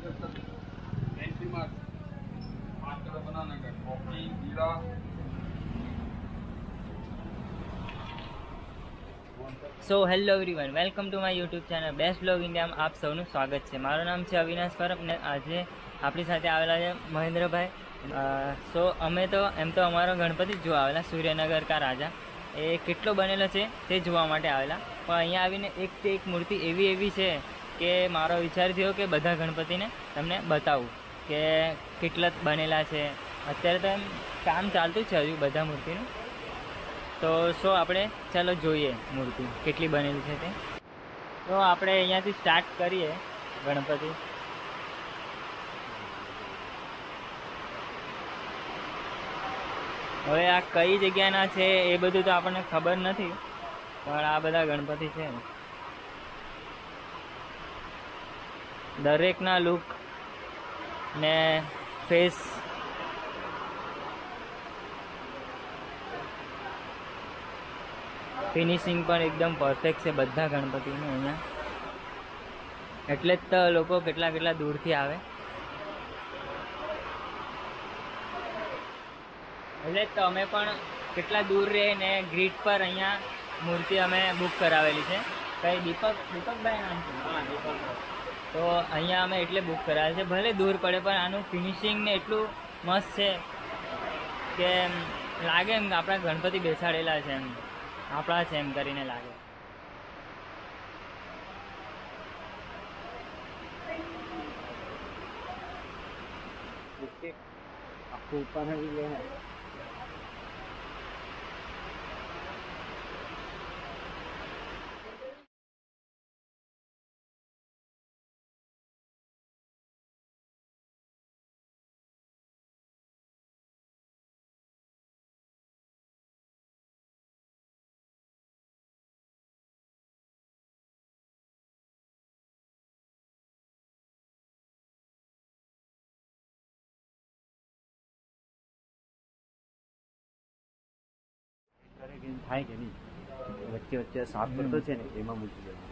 So hello everyone, welcome to my YouTube channel best blog ઇન્ડિયામાં આપ સૌનું સ્વાગત છે. મારું નામ છે અવિનાશ પરબ ને આજે આપણી સાથે આવેલા છે મહેન્દ્રભાઈ. સો અમે તો એમ તો અમારો ગણપતિ જ જોવા આવેલા, સૂર્યનગર કા રાજા. એ કેટલો બનેલો છે તે જોવા માટે આવેલા, પણ અહીંયા આવીને એક મૂર્તિ એવી છે કે મારો વિચાર થયો કે બધા ગણપતિને તમને બતાવું કે કેટલા બનેલા છે. અત્યારે તો એમ કામ ચાલતું છે હજુ બધા મૂર્તિનું. તો આપણે ચાલો જોઈએ મૂર્તિ કેટલી બનેલી છે તે. તો આપણે અહીંયાથી સ્ટાર્ટ કરીએ ગણપતિ. હવે આ કઈ જગ્યાના છે એ બધું તો આપણને ખબર નથી, પણ આ બધા ગણપતિ છે. દરેકના લુક ને ફેસ ફિનિશિંગ પણ એકદમ પરફેક્ટ છે બધા ગણપતિનું અહીંયા. એટલે જ તો લોકો કેટલા દૂરથી આવે. એટલે જ તો અમે પણ કેટલા દૂર રહીને ગ્રીડ પર અહીંયા મૂર્તિ અમે બુક કરાવેલી છે. કઈ દીપકભાઈ નામ છે? હા, દીપકભાઈ. તો અહીંયા અમે એટલે બુક કરાવેલી છે. ભલે દૂર પડે પણ આનું ફિનિશિંગ ને એટલું મસ્ત છે કે લાગે એમ કે આપણા ગણપતિ બેસાડેલા છે, એમ આપણા છે એમ કરીને લાગે. आपको ऊपर है भी लेना है. થાય કે નહીં, વચ્ચે સાફ કરતો છે ને એમાં મૂકી દેવાનું.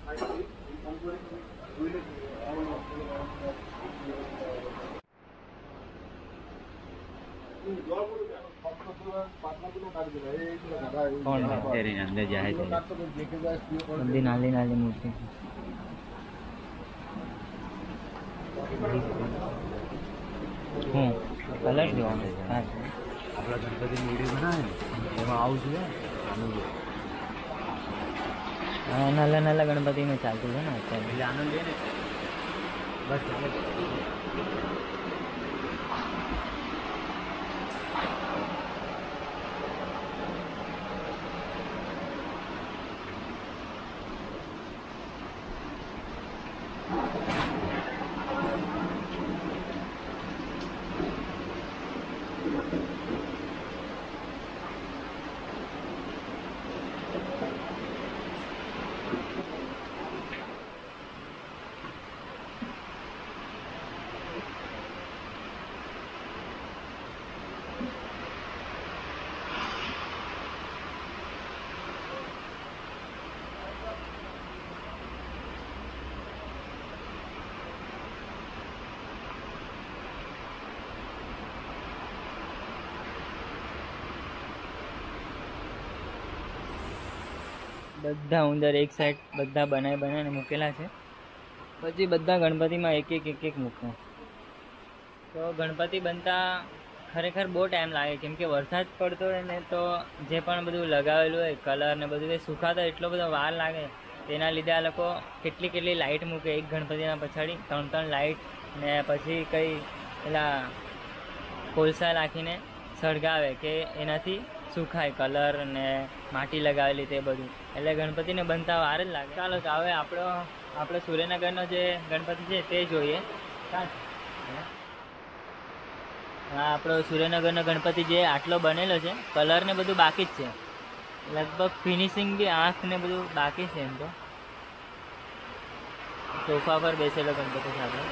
અંદર જાય છે બધી નાની મૂર્તિ. કલર જોવાનું. આપણા ગણપતિની વિડીયો બનાવે ને એમાં આવું જોઈએ. નાના ગણપતિનું ચાલતું છે ને અત્યારે. એટલે આનંદ લે ને બસ. બધા ઉંદર એક સાઈડ બધા બનાવીને મૂકેલા છે. પછી બધા ગણપતિમાં એક મૂકે. તો ગણપતિ બનતા ખરેખર બહુ ટાઈમ લાગે, કેમ કે વરસાદ પડતો હોય ને તો જે પણ બધું લગાવેલું હોય કલર ને બધું એ સુકાતો એટલો બધો વાર લાગે. તેના લીધે આ લોકો કેટલી લાઇટ મૂકે એક ગણપતિના પછાડી, 3 લાઇટ ને પછી કંઈ પેલા કોલસા રાખીને સળગાવે કે એનાથી સુખાય કલર ને માટી લગાવેલી તે બધું. એટલે ગણપતિને બનતા વાર જ લાગે. ચાલો તો હવે આપણો સૂર્યનગરનો જે ગણપતિ છે તે જોઈએ. હા, આપણો સૂર્યનગરનો ગણપતિ જે આટલો બનેલો છે, કલર ને બધું બાકી જ છે. લગભગ ફિનિશિંગ બી આંખ ને બધું બાકી છે. એમ તો સોફા પર બેસેલો ગણપતિ સાથે.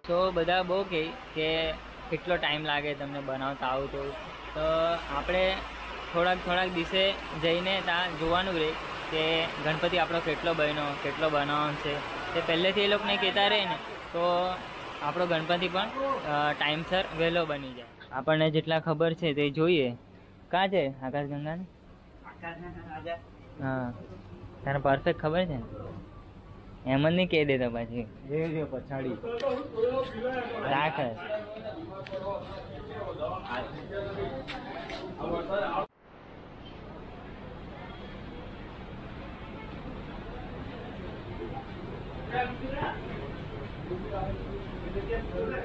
તો બધા બહુ કહે કે કેટલો ટાઈમ લાગે તમને બનાવતા આવું તેવું, તો આપણે થોડાક દિવસે જઈને ત્યાં જોવાનું રહે કે ગણપતિ આપણો કેટલો બન્યો, કેટલો બનાવવાનો છે તે પહેલેથી એ લોકોને કહેતા રહે ને, તો આપણો ગણપતિ પણ ટાઈમસર વહેલો બની જાય. આપણને જેટલા ખબર છે તે જોઈએ. કાં છે આકાશગંગા? હા, તને પરફેક્ટ ખબર છે ને? એમ જ નહીં કહી દેતો પછી પછાડી રાખ.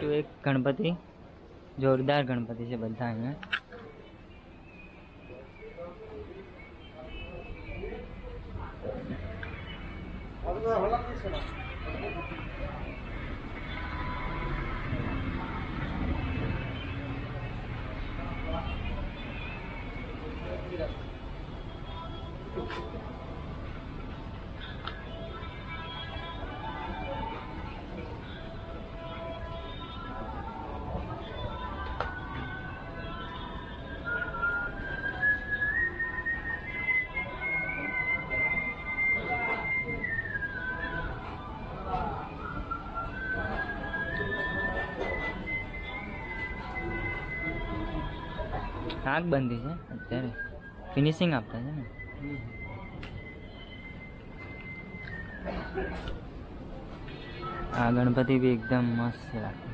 તો એક ગણપતિ જોરદાર ગણપતિ છે બધા અહીંયા. આંખ બંધી છે અત્યારે, ફિનિશિંગ આપતા છે ને. આ ગણપતિ બી એકદમ મસ્ત લાગે.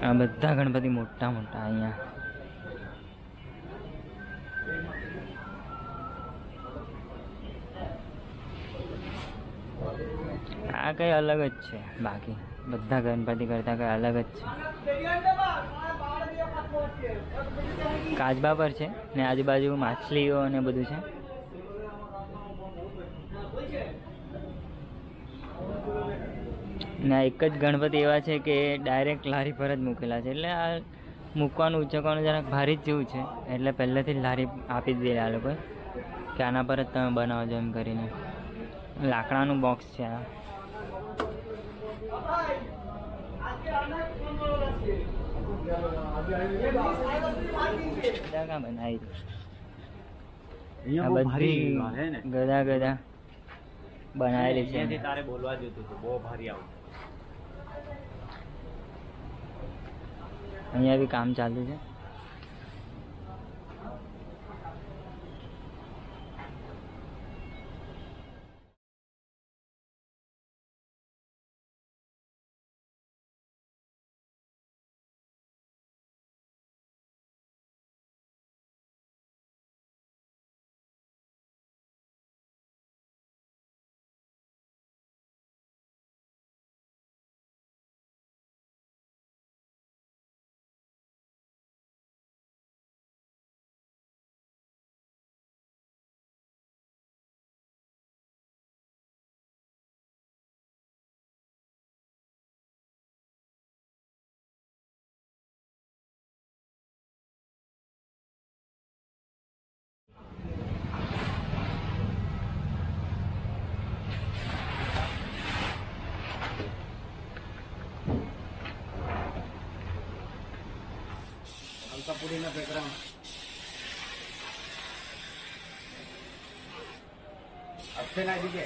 આ બધા ગણપતિ મોટા મોટા અહીંયા. આ કઈ અલગ જ છે, બાકી બધા ગણપતિ કરતા કઈ અલગ જ છે. કાચબા પર છે ને આજુબાજુ માછલીઓ અને બધું છે. ને એક જ ગણપતિ એવા છે કે ડાયરેક્ટ લારી પર જ મૂકેલા છે, એટલે આ મૂકવાનું ઉચકવાનું જરાક ભારી જ જેવું છે, એટલે પહેલેથી જ લારી આપી જ દે આ લોકો કે આના પર જ તમે બનાવજો એમ કરીને. લાકડાનું બોક્સ છે આ. ગદા બનાવી ગદા બનાવેલી છે. તારે બોલવા જોતું હતું, બહુ ભારી આવું. અહીંયા બી કામ ચાલુ છે. પૂરીના બેકગ્રાઉન્ડ अच्छे ना दिखे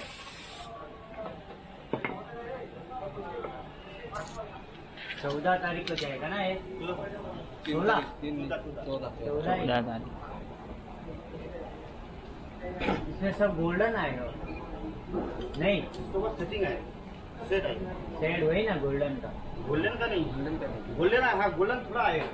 14 तारीख को जाएगा ना ये 14 तारीख. इसमें सब गोल्डन आएगा नहीं उसके बाद सेटिंग आएगा सेट आएगा शेड वही ना गोल्डन का नहीं गोल्डन हाँ गोल्डन थोड़ा आएगा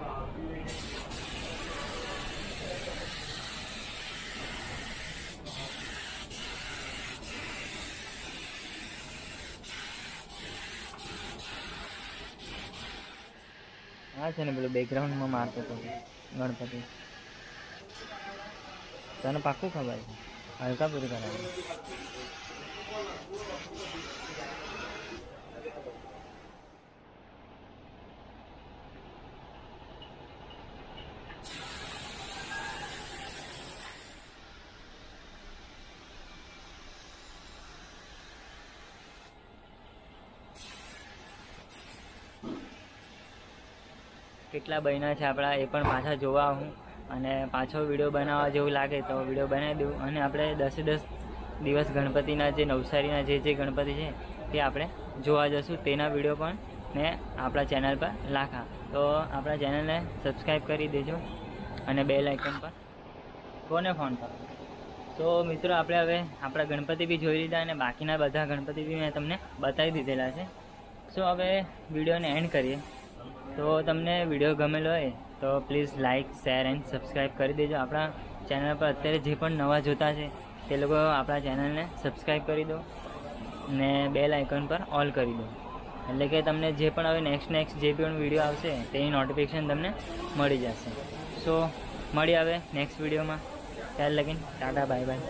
હા છે ને પેલું બેકગ્રાઉન્ડમાં મારતો હતો ગણપતિ. તને પાક્કું ખબર છે? હલકા પૂરી કરાવી. કેટલા બન્યા છે આપણા એ પણ પાછા જોવા આવું, અને પાછો વિડીયો બનાવવા જેવું લાગે તો વિડીયો બનાવી દઉં. અને આપણે 10 દિવસ ગણપતિના જે નવસારીના જે ગણપતિ છે તે આપણે જોવા જશું, તેના વિડીયો પણ મેં આપણા ચેનલ પર લાખા. તો આપણા ચેનલને સબસ્ક્રાઈબ કરી દેજો અને બેલ આઇકન પર કોને ફોન કરો. તો મિત્રો આપણે હવે આપણા ગણપતિ બી જોઈ લીધા અને બાકીના બધા ગણપતિ બી મેં તમને બતાવી દીધેલા છે. સો હવે વિડીયોને એન્ડ કરીએ. તો તમને વિડીયો ગમેલો હોય તો please like, share and subscribe કરી દેજો. આપણા ચેનલ પર અત્યારે જે પણ નવા જોતા છે તે લોકો આપણા ચેનલને સબસ્ક્રાઈબ કરી દો ને બેલ આઇકન પર ઓલ કરી દો, એટલે કે તમને જે પણ હવે નેક્સ્ટ જે પણ વિડીયો આવશે તેની નોટિફિકેશન તમને મળી જશે. સો મળી આવે નેક્સ્ટ વિડીયોમાં. ત્યાર લગીને ટાટા બાય બાય.